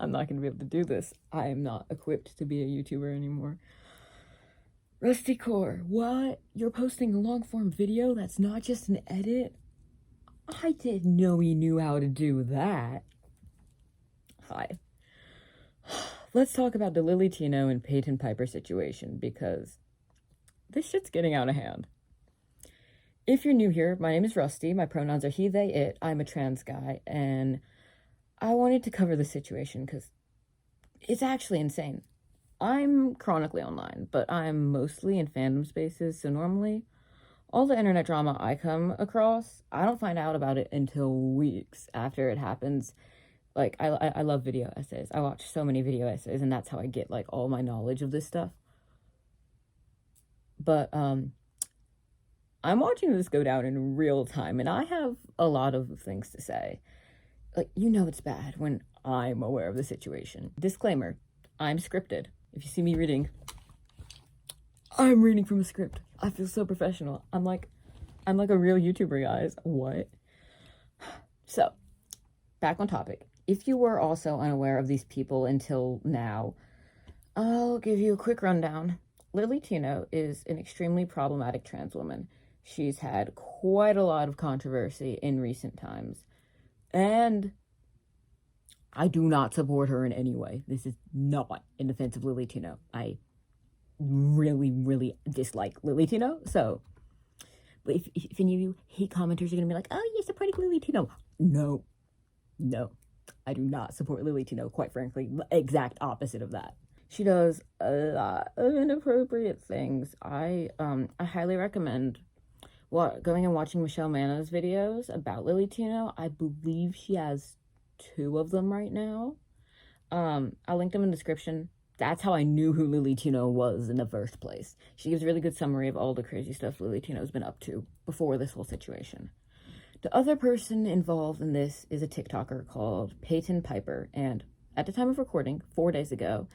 I'm not going to be able to do this. I am not equipped to be a YouTuber anymore. Rusty Core, what? You're posting a long-form video that's not just an edit? I didn't know he knew how to do that. Hi. Let's talk about the Lily Tino and Peyton Pyper situation, because this shit's getting out of hand. If you're new here, my name is Rusty. My pronouns are he, they, it. I'm a trans guy, and I wanted to cover the situation because it's actually insane. I'm chronically online, but I'm mostly in fandom spaces, so normally all the internet drama I come across, I don't find out about it until weeks after it happens. Like, I love video essays. I watch so many video essays, and that's how I get, like, all my knowledge of this stuff. But, I'm watching this go down in real time, and I have a lot of things to say. Like, you know it's bad when I'm aware of the situation. Disclaimer, I'm scripted. If you see me reading, I'm reading from a script. I feel so professional. I'm like a real YouTuber, guys. What? So, back on topic. If you were also unaware of these people until now, I'll give you a quick rundown. Lily Tino is an extremely problematic trans woman. She's had quite a lot of controversy in recent times. And I do not support her in any way. This is not in defense of Lily Tino. I really, really dislike Lily Tino. So, but if any of you hate commenters are going to be like, oh, you're supporting Lily Tino. No. I do not support Lily Tino, quite frankly. The exact opposite of that. She does a lot of inappropriate things. I highly recommend going and watching Michelle Mana's videos about Lily Tino. I believe she has 2 of them right now. I'll link them in the description. That's how I knew who Lily Tino was in the first place. She gives a really good summary of all the crazy stuff Lily Tino's been up to before this whole situation. The other person involved in this is a TikToker called Peyton Pyper, and at the time of recording, 4 days ago,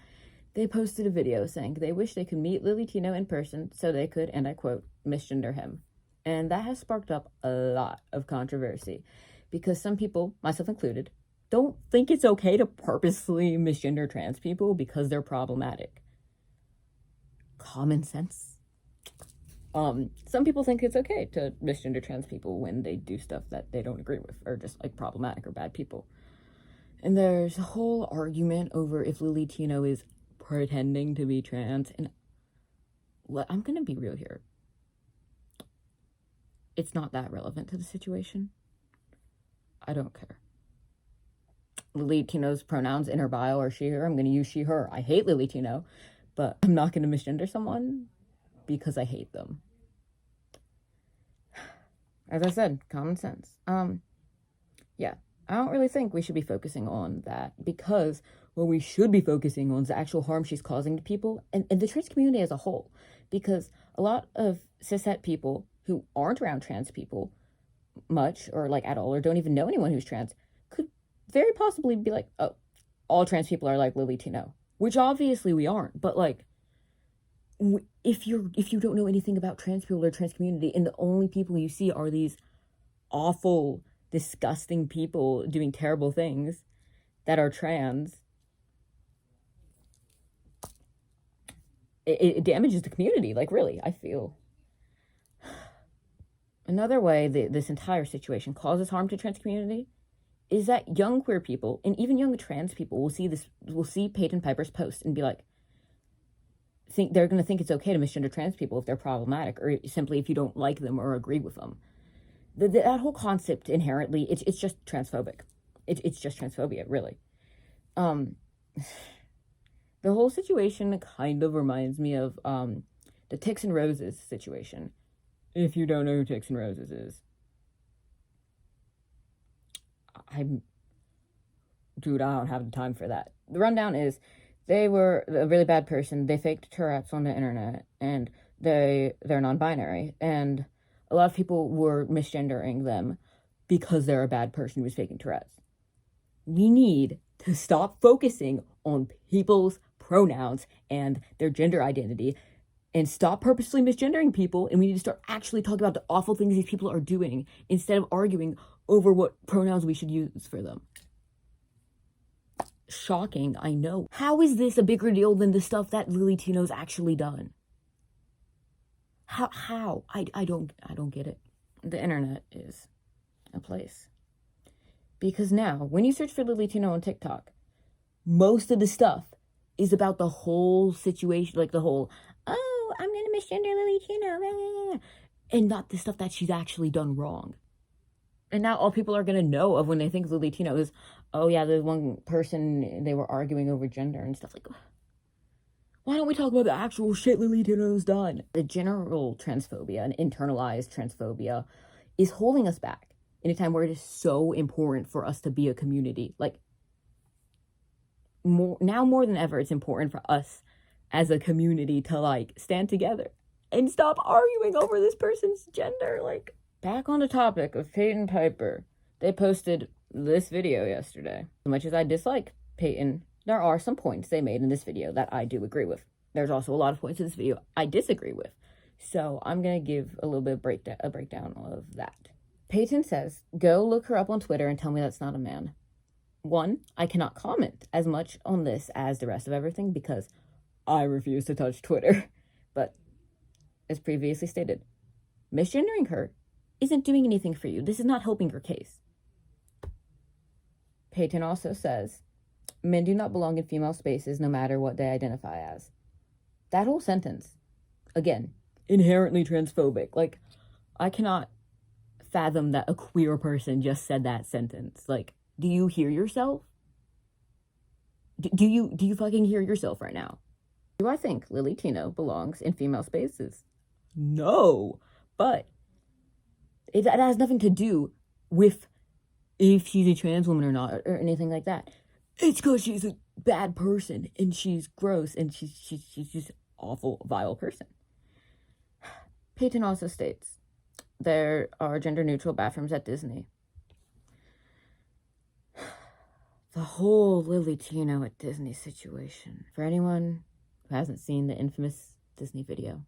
they posted a video saying they wish they could meet Lily Tino in person so they could, and I quote, misgender him. And that has sparked up a lot of controversy because some people, myself included, don't think it's okay to purposely misgender trans people because they're problematic. Common sense. Some people think it's okay to misgender trans people when they do stuff that they don't agree with or just like problematic or bad people. And there's a whole argument over if Lily Tino is pretending to be trans. And I'm going to be real here. It's not that relevant to the situation. I don't care. Lily Tino's pronouns in her bio are she, her. I'm going to use she, her. I hate Lily Tino, but I'm not going to misgender someone because I hate them. As I said, common sense. Yeah, I don't really think we should be focusing on that because what we should be focusing on is the actual harm she's causing to people and the trans community as a whole. Because a lot of cishet people who aren't around trans people much or like at all or don't even know anyone who's trans could very possibly be like, oh, all trans people are like Lily Tino, which obviously we aren't. But like, if you don't know anything about trans people or trans community and the only people you see are these awful, disgusting people doing terrible things that are trans, it damages the community. Like, really, I feel. Another way this entire situation causes harm to trans community is that young queer people and even young trans people will see Peyton Pyper's post and be like, they're going to think it's okay to misgender trans people if they're problematic or simply if you don't like them or agree with them. That whole concept inherently, it's just transphobic. It's just transphobia, really. The whole situation kind of reminds me of the Ticks and Roses situation. If you don't know who Ticks and Roses is, dude, I don't have the time for that. The rundown is, they were a really bad person. They faked Tourette's on the internet, and they're non-binary. And a lot of people were misgendering them because they're a bad person who was faking Tourette's. We need to stop focusing on people's pronouns and their gender identity and stop purposely misgendering people. And we need to start actually talking about the awful things these people are doing instead of arguing over what pronouns we should use for them. shocking, I know. How is this a bigger deal than the stuff that Lily Tino's actually done? How? I don't get it. The internet is a place. Because now, when you search for Lily Tino on TikTok, most of the stuff is about the whole situation, like the whole, oh, I'm gonna misgender Lily Tino, and not the stuff that she's actually done wrong. And now all people are gonna know of when they think of Lily Tino is, oh yeah, there's one person, they were arguing over gender and stuff like that. Why don't we talk about the actual shit Lily Tino's done? The general transphobia and internalized transphobia is holding us back in a time where it is so important for us to be a community. Like, more than ever, it's important for us as a community to, like, stand together and stop arguing over this person's gender. Like, back on the topic of Peyton Pyper, they posted this video yesterday. As much as I dislike Peyton, there are some points they made in this video that I do agree with. There's also a lot of points in this video I disagree with. So I'm going to give a little bit of a breakdown of that. Peyton says, go look her up on Twitter and tell me that's not a man. One, I cannot comment as much on this as the rest of everything because I refuse to touch Twitter. But as previously stated, misgendering her isn't doing anything for you. This is not helping your case. Peyton also says, men do not belong in female spaces no matter what they identify as. That whole sentence, again, inherently transphobic. Like, I cannot fathom that a queer person just said that sentence. Like, do you hear yourself? Do you fucking hear yourself right now? Do I think Lily Tino belongs in female spaces? No, but that has nothing to do with if she's a trans woman or not, or anything like that. It's because she's a bad person, and she's gross, and she's just awful, vile person. Peyton also states, there are gender-neutral bathrooms at Disney. The whole Lily Tino at Disney situation. For anyone who hasn't seen the infamous Disney video,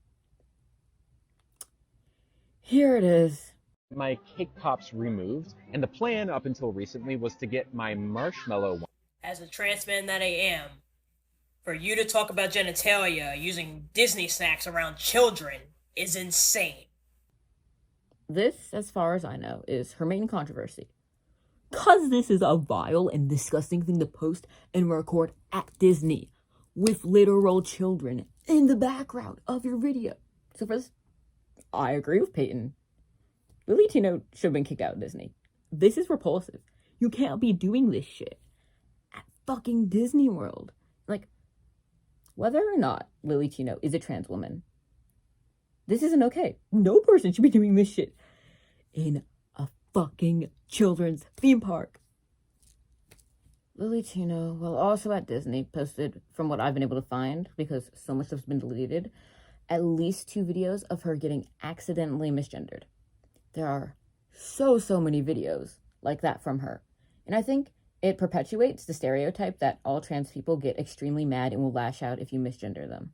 here it is. My cake pops removed, and the plan up until recently was to get my marshmallow. As a trans man that I am, for you to talk about genitalia using Disney snacks around children is insane. This, as far as I know, is her main controversy. Because this is a vile and disgusting thing to post and record at Disney with literal children in the background of your video. So first, I agree with Peyton. Lily Tino should have been kicked out of Disney. This is repulsive. You can't be doing this shit at fucking Disney World. Like, whether or not Lily Tino is a trans woman, this isn't okay. No person should be doing this shit in a fucking children's theme park. Lily Tino, while also at Disney, posted, from what I've been able to find, because so much stuff's been deleted, at least 2 videos of her getting accidentally misgendered. There are so many videos like that from her. And I think it perpetuates the stereotype that all trans people get extremely mad and will lash out if you misgender them.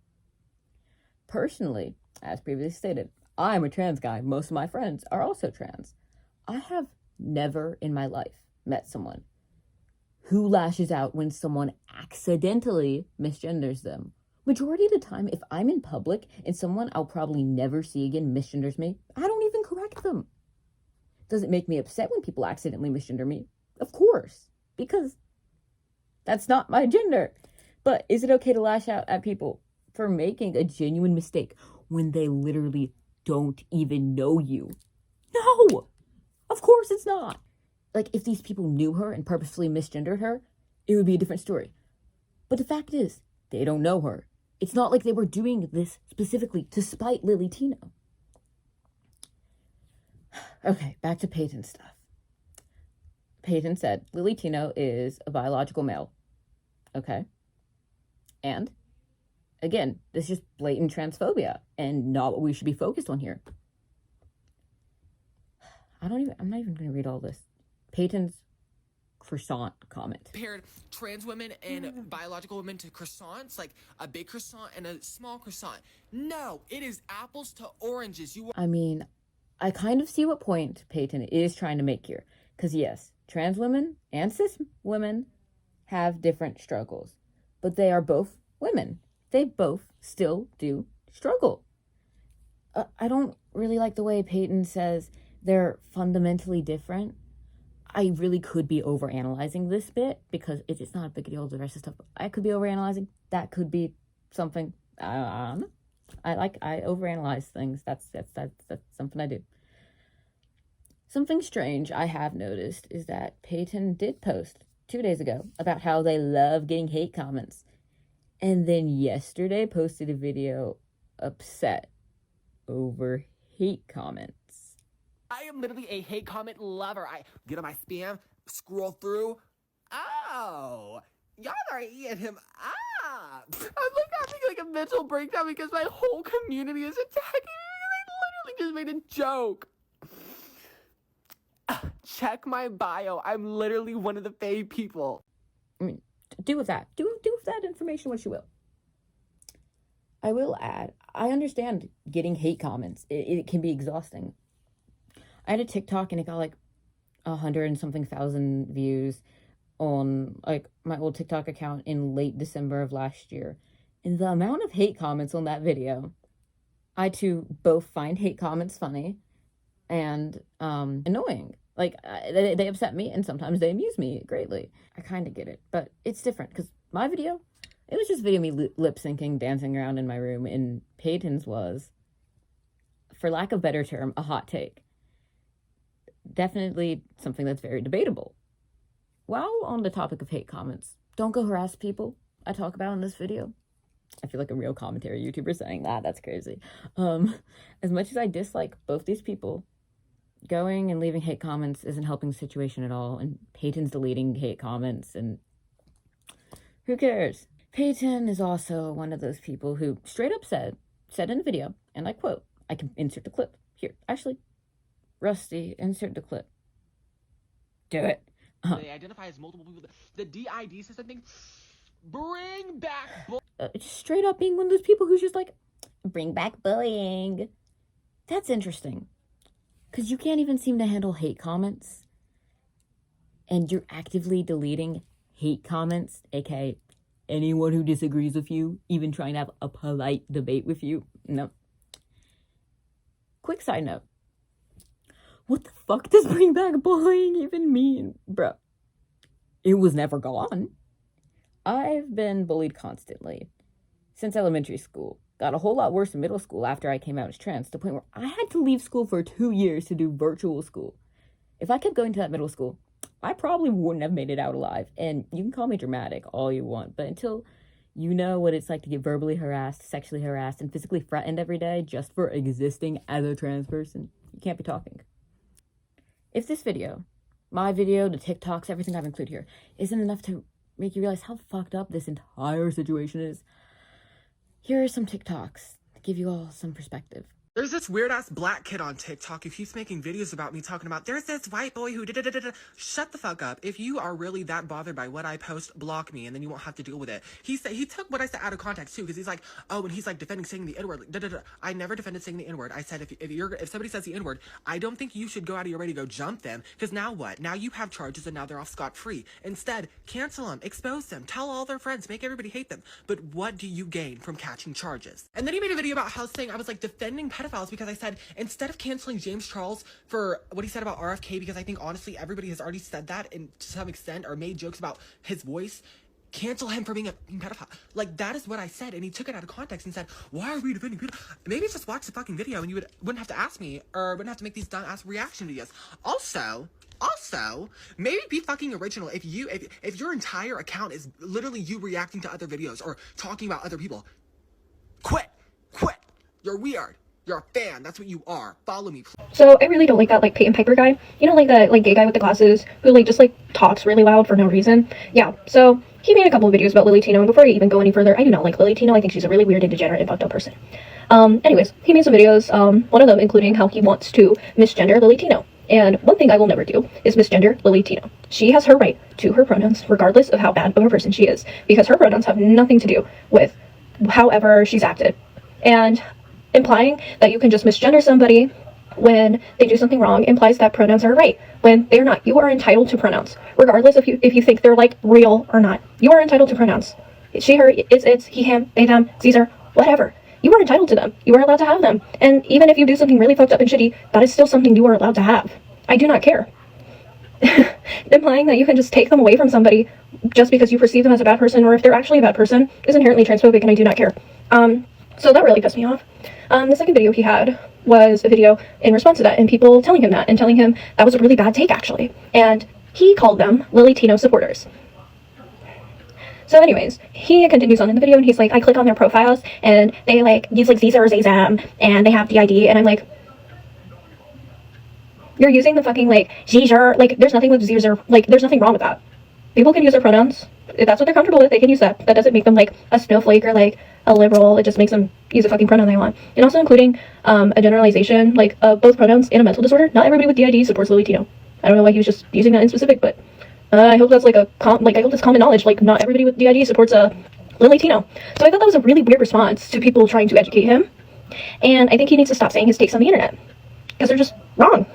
Personally, as previously stated, I'm a trans guy. Most of my friends are also trans. I have never in my life met someone who lashes out when someone accidentally misgenders them. Majority of the time, if I'm in public and someone I'll probably never see again misgenders me, I don't even correct them. Does it make me upset when people accidentally misgender me? Of course, because that's not my gender. But is it okay to lash out at people for making a genuine mistake when they literally don't even know you? No, of course it's not. Like, if these people knew her and purposefully misgendered her, it would be a different story. But the fact is, they don't know her. It's not like they were doing this specifically to spite Lily Tino. Okay, back to Peyton stuff. Peyton said Lily Tino is a biological male. Okay. And, again, this is just blatant transphobia and not what we should be focused on here. I'm not even going to read all this. Peyton's croissant comment. Compared trans women and biological women to croissants, like a big croissant and a small croissant. No, it is apples to oranges. I mean, I kind of see what point Peyton is trying to make here. Because yes, trans women and cis women have different struggles, but they are both women. They both still do struggle. I don't really like the way Peyton says they're fundamentally different. I really could be overanalyzing this bit because it's not a big deal. The rest of the stuff I could be overanalyzing. That could be something. I don't know. I overanalyze things. That's something I do. Something strange I have noticed is that Peyton did post 2 days ago about how they love getting hate comments, and then yesterday posted a video upset over hate comments. I am literally a hate comment lover. I get on my spam, scroll through. Oh, y'all are eating him up. I'm like having like a mental breakdown because my whole community is attacking me. They literally just made a joke. Check my bio. I'm literally one of the fave people. I mean, do with that information what you will. I will add, I understand getting hate comments. It can be exhausting. I had a TikTok and it got like 100 and something thousand views on like my old TikTok account in late December of last year. And the amount of hate comments on that video, I too both find hate comments funny and annoying. Like, they upset me, and sometimes they amuse me greatly. I kind of get it, but it's different, because my video, it was just video me lip-syncing, dancing around in my room, and Peyton's was, for lack of a better term, a hot take. Definitely something that's very debatable. While on the topic of hate comments, don't go harass people I talk about in this video. I feel like a real commentary YouTuber saying that. That's crazy. As much as I dislike both these people, going and leaving hate comments isn't helping the situation at all, and Peyton's deleting hate comments, and who cares? Peyton is also one of those people who straight up said in a video, and I quote, I can insert the clip here. Actually, Rusty, insert the clip. Do it. They identify as multiple people. The DID system thing, bring back just straight up being one of those people who's just like, bring back bullying. That's interesting. Because you can't even seem to handle hate comments. And you're actively deleting hate comments, aka anyone who disagrees with you, even trying to have a polite debate with you. No. Quick side note. What the fuck does bring back bullying even mean? Bro, it was never gone. I've been bullied constantly since elementary school. Got a whole lot worse in middle school after I came out as trans, to the point where I had to leave school for 2 years to do virtual school. If I kept going to that middle school, I probably wouldn't have made it out alive. And you can call me dramatic all you want, but until you know what it's like to get verbally harassed, sexually harassed, and physically threatened every day just for existing as a trans person, you can't be talking. If this video, my video, the TikToks, everything I've included here, isn't enough to make you realize how fucked up this entire situation is, here are some TikToks to give you all some perspective. There's this weird-ass black kid on TikTok who keeps making videos about me talking about, there's this white boy who da-da-da-da-da. Shut the fuck up. If you are really that bothered by what I post, block me, and then you won't have to deal with it. He took what I said out of context, too, because he's like, oh, and he's like defending saying the N-word. Da-da-da. I never defended saying the N-word. I said, if somebody says the N-word, I don't think you should go out of your way to go jump them, because now what? Now you have charges, and now they're off scot-free. Instead, cancel them, expose them, tell all their friends, make everybody hate them. But what do you gain from catching charges? And then he made a video about how saying I was like defending pedophiles because I said, instead of canceling James Charles for what he said about RFK, because I think honestly everybody has already said that and to some extent or made jokes about his voice, cancel him for being a pedophile. Like, that is what I said, and he took it out of context and said, why are we defending pedophiles? Maybe just watch the fucking video and you wouldn't have to ask me, or wouldn't have to make these dumb-ass reaction videos. Also, maybe be fucking original. If your entire account is literally you reacting to other videos or talking about other people, quit. You're weird. You're a fan. That's what you are. Follow me, please. So I really don't like that Peyton Pyper guy. You know, like that gay guy with the glasses who just talks really loud for no reason. Yeah. So he made a couple of videos about Lily Tino, and before I even go any further, I do not like Lily Tino. I think she's a really weird and degenerate and fucked up person. Anyways, he made some videos. One of them including how he wants to misgender Lily Tino. And one thing I will never do is misgender Lily Tino. She has her right to her pronouns, regardless of how bad of a person she is, because her pronouns have nothing to do with however she's acted. And implying that you can just misgender somebody when they do something wrong implies that pronouns are right, when they're not. You are entitled to pronouns, regardless if you think they're like real or not. You are entitled to pronouns. She, her, it's, he, him, they, them, Caesar, whatever. You are entitled to them. You are allowed to have them. And even if you do something really fucked up and shitty, that is still something you are allowed to have. I do not care. Implying that you can just take them away from somebody just because you perceive them as a bad person, or if they're actually a bad person, is inherently transphobic, and I do not care. So that really pissed me off. The second video he had was a video in response to that, and people telling him that, and telling him that was a really bad take, actually. And he called them Lily Tino supporters. So anyways, he continues on in the video, and he's like, I click on their profiles, and they like use like Caesar or Zazam, and they have the ID, and I'm like, you're using the fucking like Caesar, like there's nothing with Caesar, like there's nothing wrong with that. People can use their pronouns. If that's what they're comfortable with, they can use that. That doesn't make them like a snowflake or like a liberal. It just makes them use a fucking pronoun they want. And also including a generalization, like both pronouns in a mental disorder. Not everybody with DID supports Lily Tino. I don't know why he was just using that in specific, but I hope that's like I hope that's common knowledge. Like not everybody with DID supports Lily Tino. So I thought that was a really weird response to people trying to educate him. And I think he needs to stop saying his takes on the internet because they're just wrong.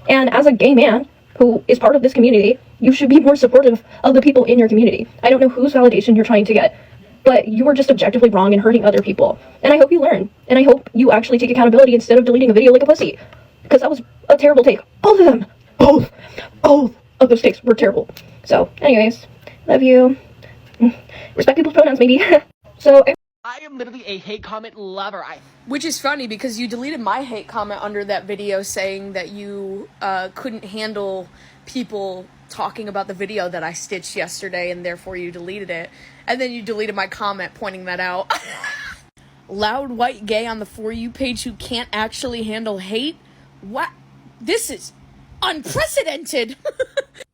And as a gay man who is part of this community, you should be more supportive of the people in your community. I don't know whose validation you're trying to get, but you are just objectively wrong and hurting other people. And I hope you learn. And I hope you actually take accountability instead of deleting a video like a pussy. Because that was a terrible take. Both of them. Both of those takes were terrible. So, anyways, love you. Respect people's pronouns, maybe. So, I am literally a hate comment lover. Which is funny because you deleted my hate comment under that video saying that you couldn't handle people talking about the video that I stitched yesterday and therefore you deleted it. And then you deleted my comment pointing that out. Loud white gay on the For You page who can't actually handle hate? What? This is unprecedented!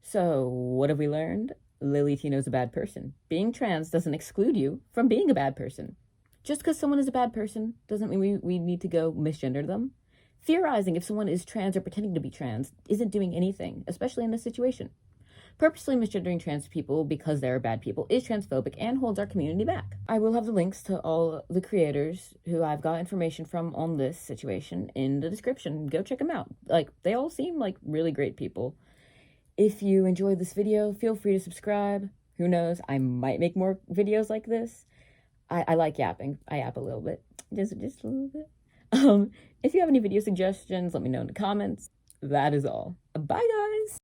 So, what have we learned? Lily Tino's a bad person. Being trans doesn't exclude you from being a bad person. Just because someone is a bad person doesn't mean we need to go misgender them. Theorizing if someone is trans or pretending to be trans isn't doing anything, especially in this situation. Purposely misgendering trans people because they're bad people is transphobic and holds our community back. I will have the links to all the creators who I've got information from on this situation in the description. Go check them out. Like, they all seem like really great people. If you enjoyed this video, feel free to subscribe. Who knows, I might make more videos like this. I like yapping. I yap a little bit. Just a little bit. If you have any video suggestions, let me know in the comments. That is all. Bye, guys!